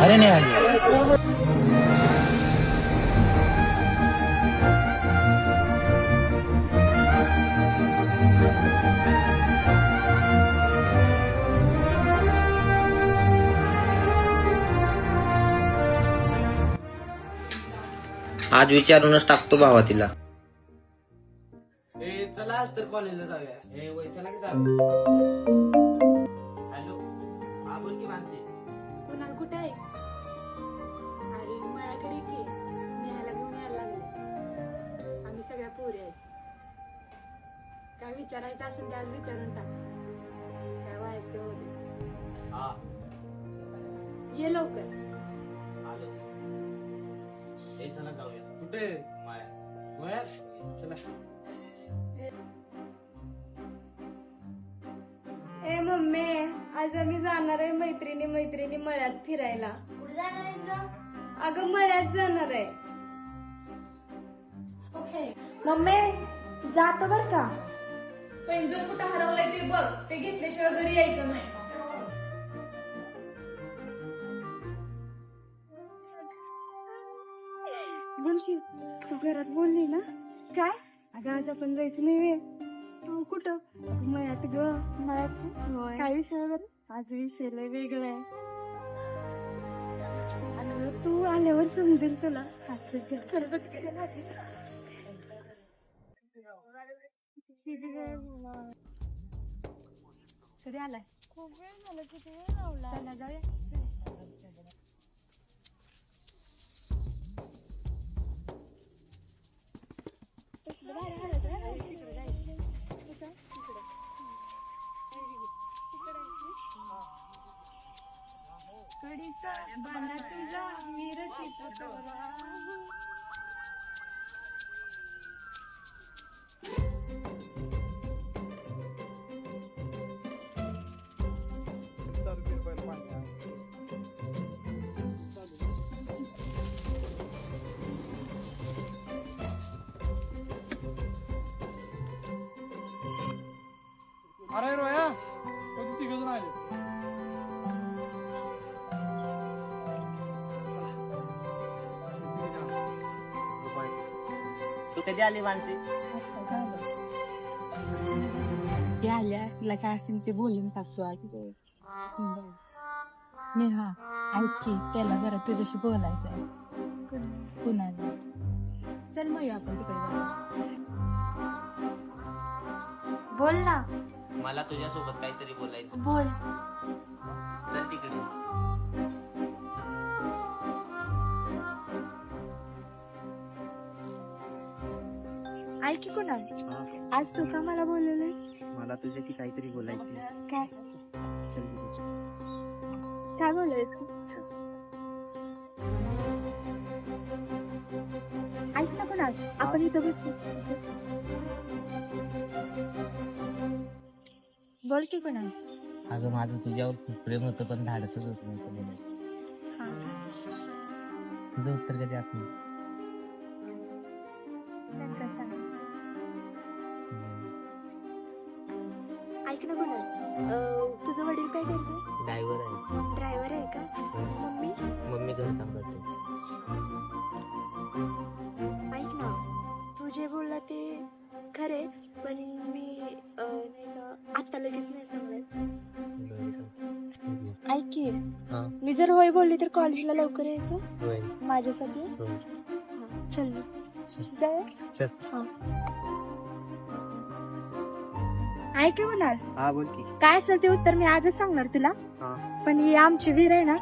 अरे नाही आली. आज विचारूनच टाकतो भावा तिला. चला आज तर कॉलेजला जाऊया. चला की जाऊ. हॅलो, हा बोल की मानसी. कुणाल कुठे आहेस? अरे माझ्याकडे की न्यायला घेऊन यायला लागले. आम्ही सगळ्या पोरी आहेत. काय विचारायचं असेल ते आज विचारून टाक. काय व्हायचं ते होते. हा ये लवकर. आलो. चला जाऊया. कुठे माया. मळ्यात? चला. ए मम्मी, आज आम्ही जाणार आहे मैत्रिणी मळ्यात फिरायला. कुठे जाणार आहे ग? अगं मळ्यात जाणार आहे. ओके मम्मी, जातो बर का. पैंजण कुठं हरवलंय ते बघ. ते घेतल्याशिवाय घरी यायचं नाही. बोल की, तू घरात बोलली ना. काय अगं आज आपण जायचं नाही वे. तू कुठं? मळ्यात ग. मळ्यात काय विषय बर? आज विषय लय वेगळा आहे. अगं तू आल्यावर समजेल तुला. कधी आलाय? खूप वेळ झाला. किती वेळ लावला? चला जाऊया. कडीचा बांधा तुझा विरतीचा तोरा. अरे रोया, कधी तिघ जण आले. तू कधी आली मानसी? आल्या तिला काय असेल ते बोलून टाकतो आज. नेहा ऐक की, त्याला जरा तुझ्याशी बोलायचं आहे. कुणाला? चल मग येऊ आपण तिकडे जाऊ. बोल ना. मला तुझ्यासोबत काहीतरी बोलायचं. बोल. चल तिकडे. ऐक की कुणाल, आज तू का मला बोलवलंस? मला तुझ्याशी काहीतरी बोलायचं. काय? चल. काय बोलायचं? ऐक ना कुणाल, आपण इथं बसू. बोल की कुणाल. अगं माझं तुझ्यावर खूप प्रेम होतं, पण धाडसच होत नव्हतं. तुझं उत्तर कधी असलं? ऐक ना कुणाल, तुझं वडील काय करते? ड्रायव्हर आहे. ड्रायव्हर आहे का? मम्मी? मम्मी घर काम करते. ऐक ना, तू जे बोलला ते खरे, पण मी नाही का आता लगेच नाही सांगत. ऐक की, हा. मी जर होय बोलली तर कॉलेजला लवकर यायचं होय. माझ्यासाठी. होय. हा, चल जाऊया. चल. हा. ऐक की म्हणाल, हा बोल की. काय असेल ते उत्तर मी आजच सांगणार तुला. हा. पण ही आमची विहीर आहे ना,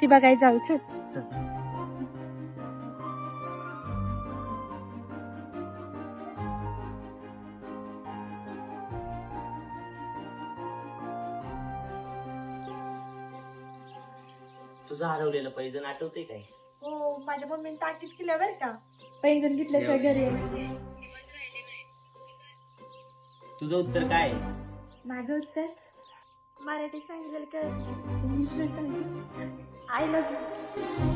ती बघायला जाऊ. चल. चल. तुझं हरवलेलं पैजण आठवते काय? हो, माझ्या मम्मीने ताकीद केलं बरं का, पैंजण घेतल्याशिवाय घरी यायचं. तुझं उत्तर काय आहे? माझं उत्तर मराठी सांगितलं का इंग्लिश मध्ये सांगितलं? I love you.